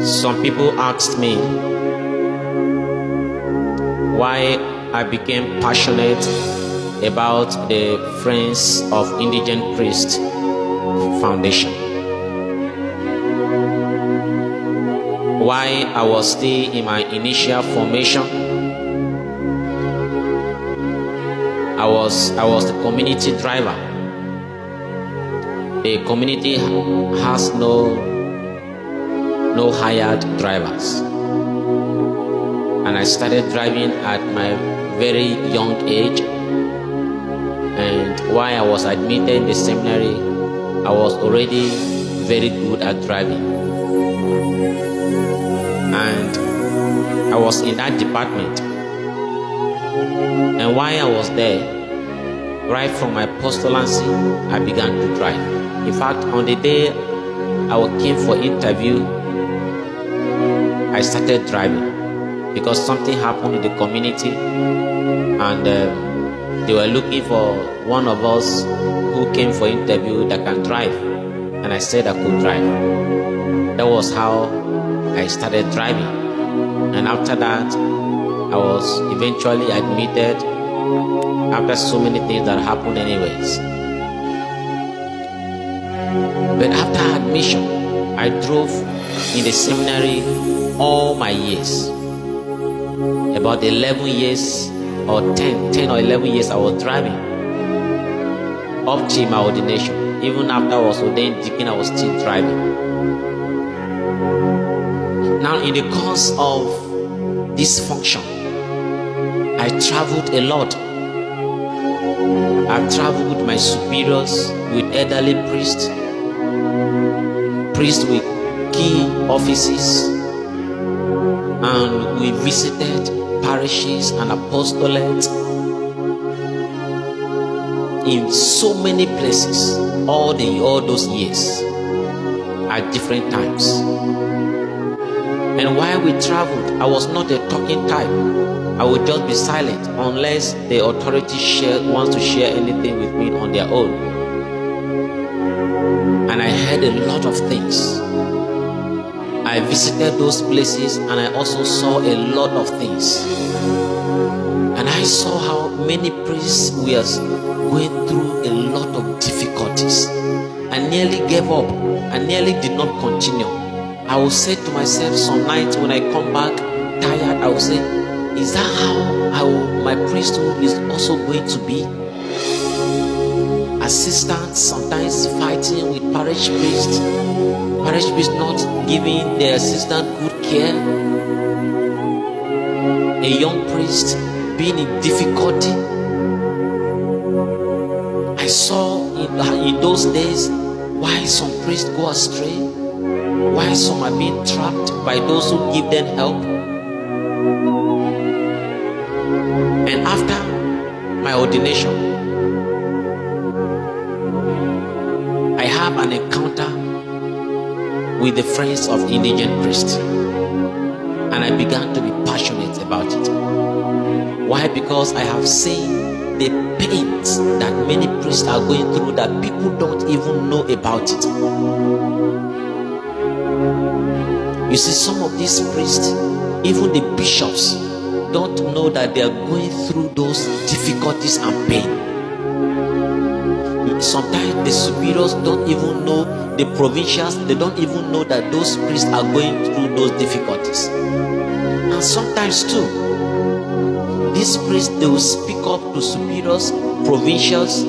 Some people asked me why I became passionate about the Friends of Indigent Priest Foundation. Why I was still in my initial formation. I was the community driver. The community has no hired drivers, and I started driving at my very young age. And while I was admitted in the seminary, I was already very good at driving, and I was in that department. And while I was there, right from my postulancy, I began to drive. In fact, on the day I came for interview, I started driving because something happened in the community, and they were looking for one of us who came for interview that can drive, and I said I could drive. That was how I started driving, and after that I was eventually admitted after so many things that happened anyways. But after admission, I drove in the seminary all my years. About 11 years or 10 or 11 years I was driving up to my ordination. Even after I was ordained deacon, I was still driving. Now, in the course of this function, I traveled a lot. I've traveled with my superiors, with elderly priests with key offices, and we visited parishes and apostolates in so many places all those years at different times. And while we traveled, I was not a talking type. I would just be silent unless the authority wants to share anything with me on their own. And I heard a lot of things. I visited those places, and I also saw a lot of things. And I saw how many priests were going through a lot of difficulties. I nearly gave up. I nearly did not continue. I would say to myself some nights when I come back tired, I would say, is that how my priesthood is also going to be? Assistants sometimes fighting with parish priests not giving their assistant good care, a young priest being in difficulty. I saw in those days why some priests go astray, why some are being trapped by those who give them help. And after my ordination, I have an encounter with the Friends of Indigent Priests, and I began to be passionate about it. Why? Because I have seen the pains that many priests are going through that people don't even know about it. You see, some of these priests, even the bishops, don't know that they are going through those difficulties and pain. Sometimes the superiors don't even know, the provincials, they don't even know that those priests are going through those difficulties. And sometimes too, these priests, they will speak up to superiors, provincials,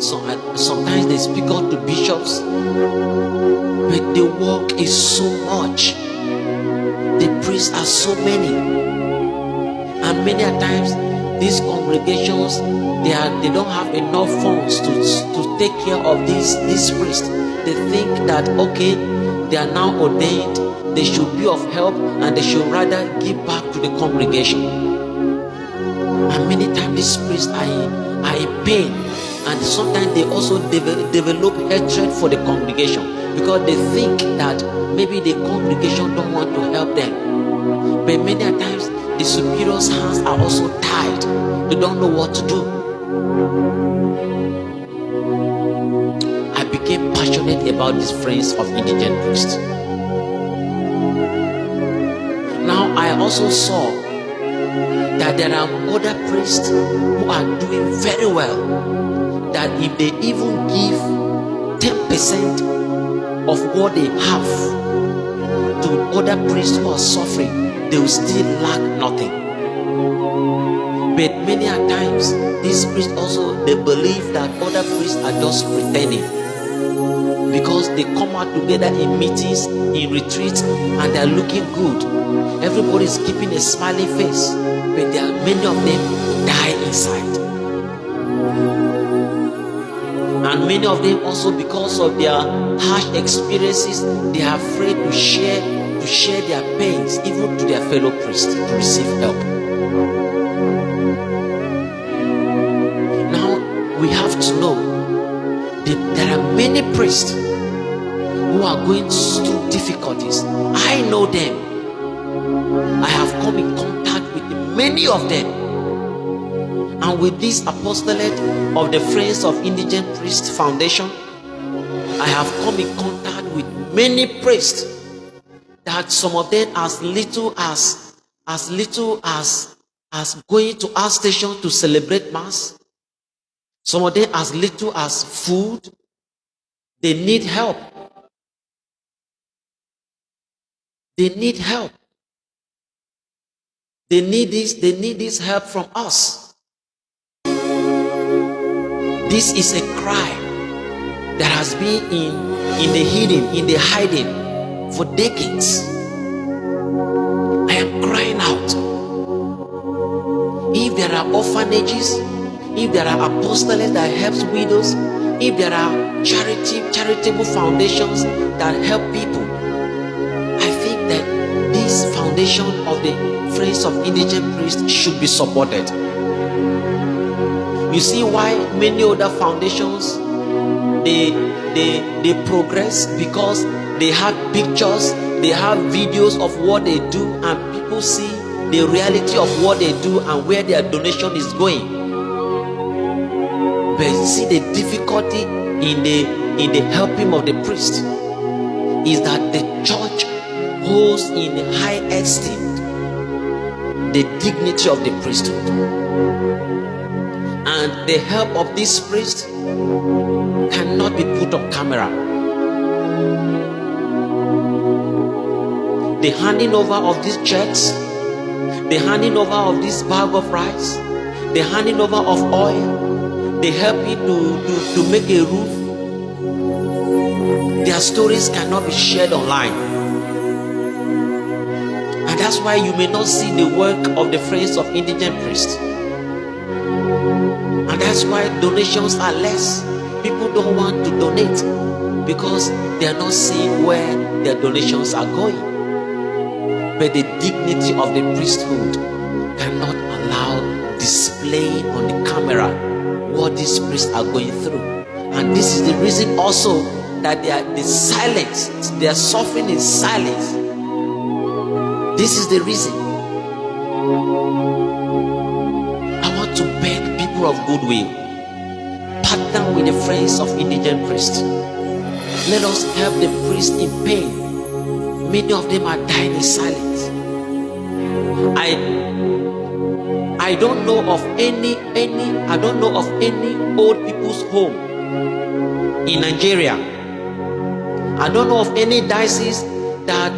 sometimes they speak up to bishops, but the work is so much. The priests are so many, and many a times these congregations, they don't have enough funds to take care of these priests. They think that, okay, they are now ordained, they should be of help, and they should rather give back to the congregation. And many times these priests are in pain, and sometimes they also develop hatred for the congregation because they think that maybe the congregation don't want to help them. But many a times the superiors' hands are also tied. They don't know what to do. I became passionate about these Friends of Indigent Priests. I also saw that there are other priests who are doing very well, that if they even give 10% of what they have to other priests who are suffering, they will still lack nothing. But many a times these priests also, they believe that other priests are just pretending, because they come out together in meetings, in retreats, and they are looking good. Everybody is keeping a smiling face, but there are many of them die inside. And many of them also, because of their harsh experiences, they are afraid to share their pains even to their fellow priests to receive help. Now we have to know that there are many priests who are going through difficulties. I know them. I have come in contact with many of them. And with this apostolate of the Friends of Indigent Priests Foundation, I have come in contact with many priests, that some of them as little as going to our station to celebrate Mass, some of them as little as food. They need help. They need help. They need this help from us. This is a cry that has been in the hiding for decades. I am crying out. If there are orphanages, if there are apostolates that helps widows, if there are charitable foundations that help people, I think that this foundation of the Friends of Indigent Priests should be supported. You see why many other foundations they progress? Because they have pictures, they have videos of what they do, and people see the reality of what they do and where their donation is going. But see, the difficulty in the helping of the priest is that the church holds in high esteem the dignity of the priesthood, and the help of this priest cannot be put on camera. The handing over of these checks, the handing over of this bag of rice, the handing over of oil, the helping to make a roof, their stories cannot be shared online. And that's why you may not see the work of the Friends of Indigent Priests. And that's why donations are less. People don't want to donate because they are not seeing where their donations are going. But the dignity of the priesthood cannot allow displaying on the camera what these priests are going through. And this is the reason also that they are silenced. They are suffering in silence. This is the reason. I want to beg people of goodwill, partner with the Friends of Indigent Priests. Let us help the priests in pain. Many of them are dying in silence. I don't know of any old people's home in Nigeria. I don't know of any diocese that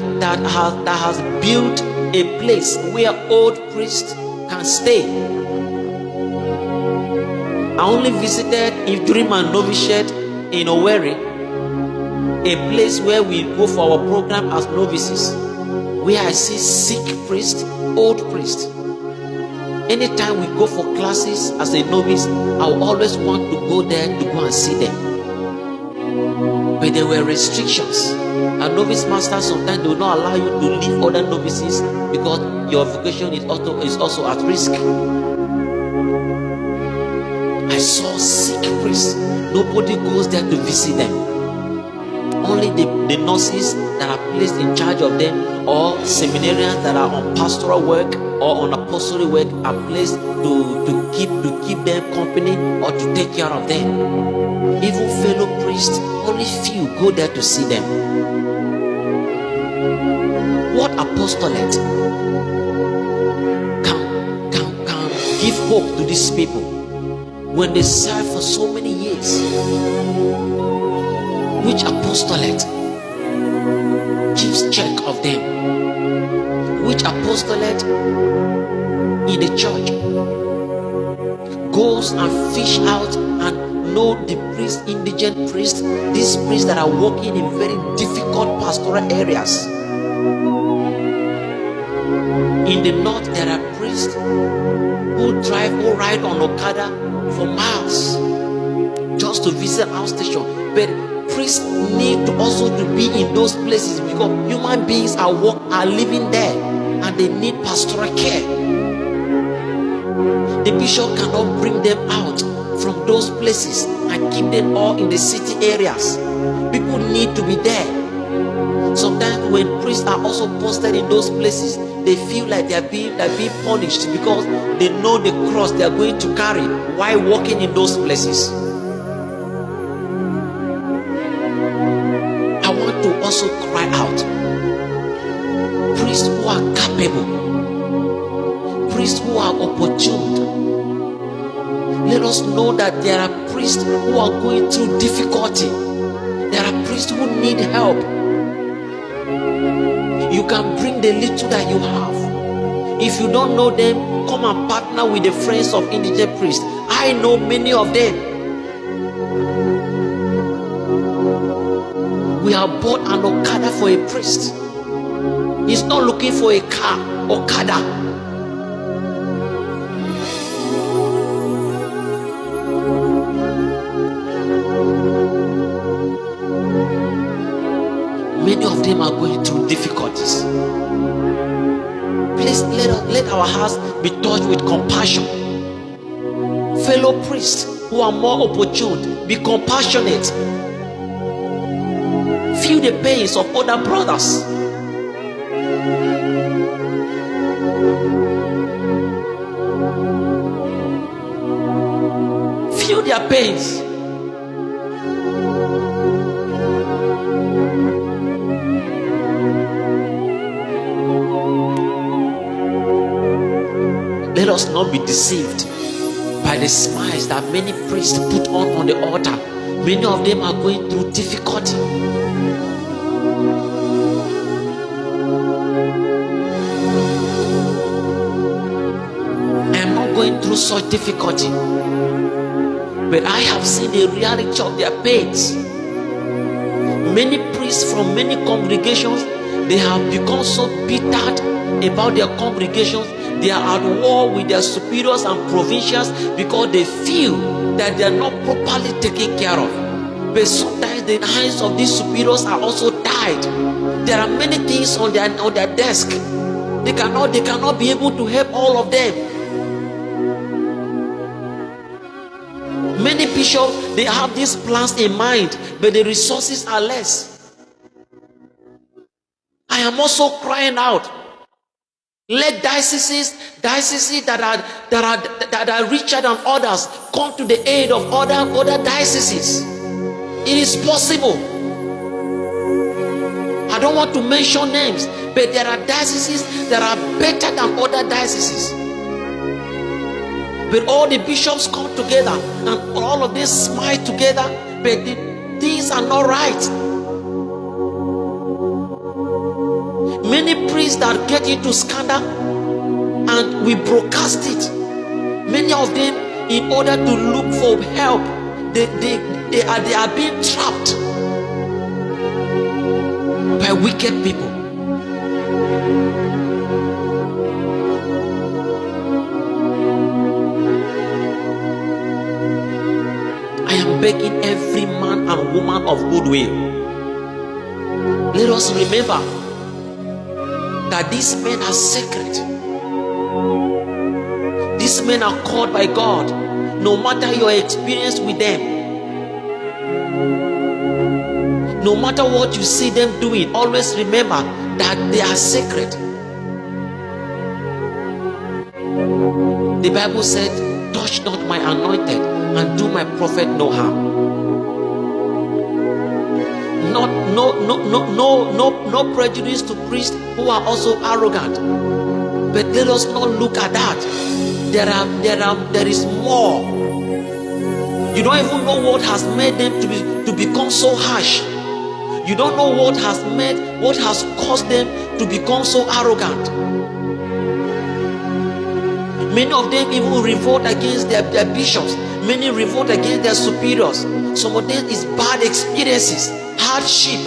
has built a place where old priests can stay. I only visited during my novitiate in Owerri, a place where we go for our program as novices, where I see sick priests, old priests. Anytime we go for classes as a novice, I will always want to go there to go and see them. But there were restrictions. A novice master sometimes they will not allow you to leave other novices because your vocation is also at risk. I saw sick priests. Nobody goes there to visit them. Only the nurses that are placed in charge of them, or seminarians that are on pastoral work or on apostolic work, are placed to keep them company or to take care of them. Even fellow priests, only few go there to see them. What apostolate? hope to these people when they serve for so many years? Which apostolate keeps check of them? Which apostolate in the church goes and fish out and know the priest, indigent priests, these priests that are working in very difficult pastoral areas? In the north, there are priests who ride on Okada for miles just to visit our station. But priests need to also to be in those places because human beings are living there and they need pastoral care. The bishop cannot bring them out from those places and keep them all in the city areas. People need to be there. Sometimes when priests are also posted in those places, they feel like they are being punished because they know the cross they are going to carry while walking in those places. I want to also cry out. Priests who are capable, priests who are opportune. Let us know that there are priests who are going through difficulty. There are priests who need help. You can bring the little that you have. If you don't know them, come and partner with the friends of indigent priests. I know many of them. We have bought an Okada for a priest. He's not looking for a car, Okada. Many of them are going through difficulties. Please let our hearts be touched with compassion. Fellow priests who are more opportune, be compassionate. Feel the pains of other brothers. Feel their pains. Let us not be deceived by the smiles that many priests put on the altar. Many of them are going through difficulty. I am not going through such difficulty, but I have seen the reality of their pains. Many priests from many congregations, they have become so bittered about their congregations. They are at war with their superiors and provincials because they feel that they are not properly taken care of. But sometimes the hands of these superiors are also tied. There are many things on their desk. They cannot be able to help all of them. Many bishops, they have these plans in mind, but the resources are less. I am also crying out. Let dioceses that are richer than others come to the aid of other dioceses. It is possible. I don't want to mention names, but there are dioceses that are better than other dioceses. But all the bishops come together and all of them smile together, but things are not right. Many priests that get into scandal and we broadcast it. Many of them, in order to look for help, they are being trapped by wicked people. I am begging every man and woman of goodwill. Let us remember that these men are sacred. These men are called by God. No matter your experience with them, no matter what you see them doing, always remember that they are sacred. The Bible said, touch not my anointed and do my prophet no harm. No prejudice to priests who are also arrogant, but let us not look at that. there is more. You don't even know what has made them to become so harsh. You don't know what has caused them to become so arrogant. Many of them even revolt against their bishops. Many revolt against their superiors. Some of them is bad experiences, hardship.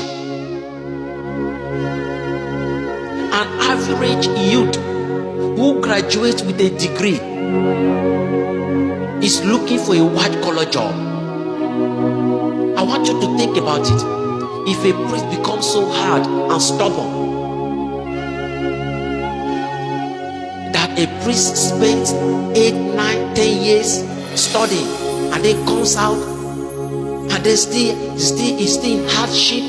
An average youth who graduates with a degree is looking for a white-collar job. I want you to think about it. If a priest becomes so hard and stubborn, that a priest spends 8, 9, 10 years studying and then comes out and then still in hardship,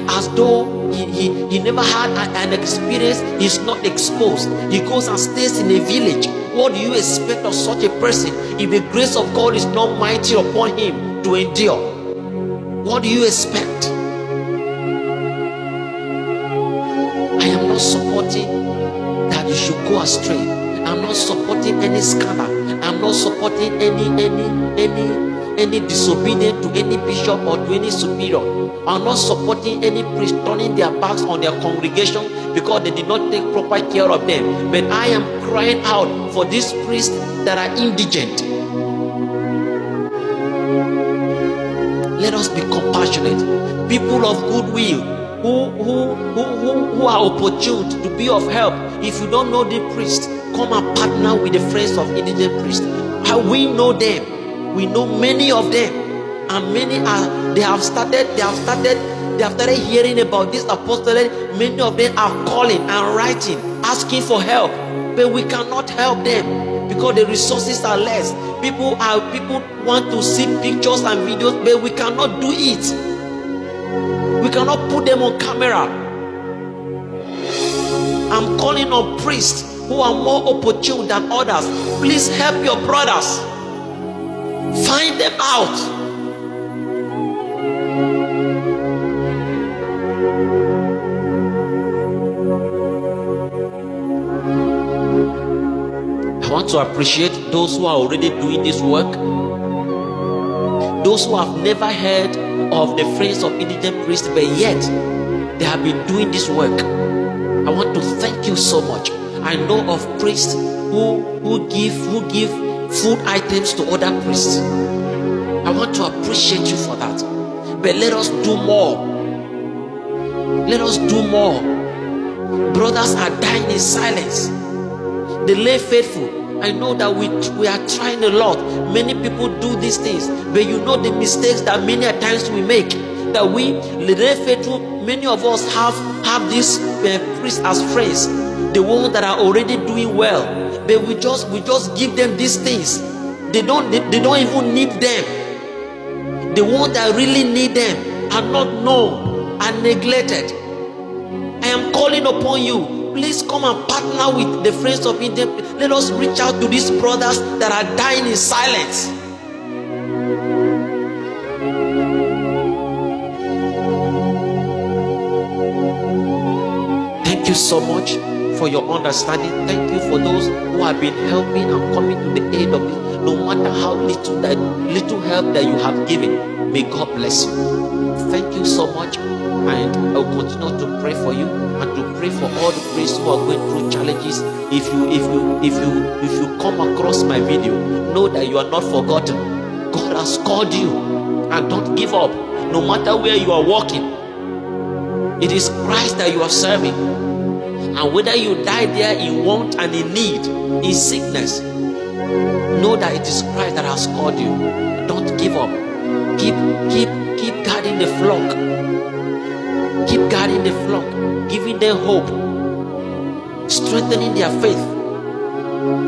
as though he never had an experience, he's not exposed. He goes and stays in a village. What do you expect of such a person if the grace of God is not mighty upon him to endure? What do you expect? I am not supporting that you should go astray. I'm not supporting any scandal. I'm not supporting any disobedience to any bishop or to any superior. I'm not supporting any priest turning their backs on their congregation because they did not take proper care of them. But I am crying out for these priests that are indigent. Let us be compassionate, people of goodwill, who are opportune to be of help. If you don't know the priest, come and partner with the friends of indigent priests. We know them. We know many of them, and many they have started hearing about this apostolate. Many of them are calling and writing, asking for help, but we cannot help them because the resources are less. People want to see pictures and videos, but we cannot do it. We cannot put them on camera. I'm calling on priests who are more opportune than others. Please help your brothers. Find them out. I want to appreciate those who are already doing this work. Those who have never heard of the Friends of Indigent Priests, but yet they have been doing this work. I want to thank you so much. I know of priests who give food items to other priests. I want to appreciate you for that. But let us do more. Let us do more. Brothers are dying in silence. The lay faithful, I know that we are trying a lot. Many people do these things, but you know the mistakes that many a times we make. That we, the lay faithful, many of us have these priests as friends, the ones that are already doing well. But we just give them these things. They don't even need them. The ones that really need them are not known and neglected. I am calling upon you. Please come and partner with the Friends of India. Let us reach out to these brothers that are dying in silence. Thank you so much for your understanding. Thank you for those who have been helping and coming to the aid of it. No matter how little help that you have given, may God bless you. Thank you so much, and I will continue to pray for you and to pray for all the priests who are going through challenges. If you come across my video, know that you are not forgotten. God has called you, and don't give up. No matter where you are walking, it is Christ that you are serving. And whether you die there in want and in need, in sickness, know that it is Christ that has called you. Don't give up. Keep guarding the flock. Keep guarding the flock, giving them hope, strengthening their faith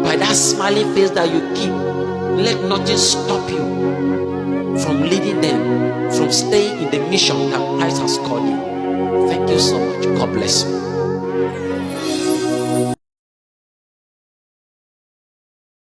by that smiling face that you keep. Let nothing stop you from leading them, from staying in the mission that Christ has called you. Thank you so much. God bless you.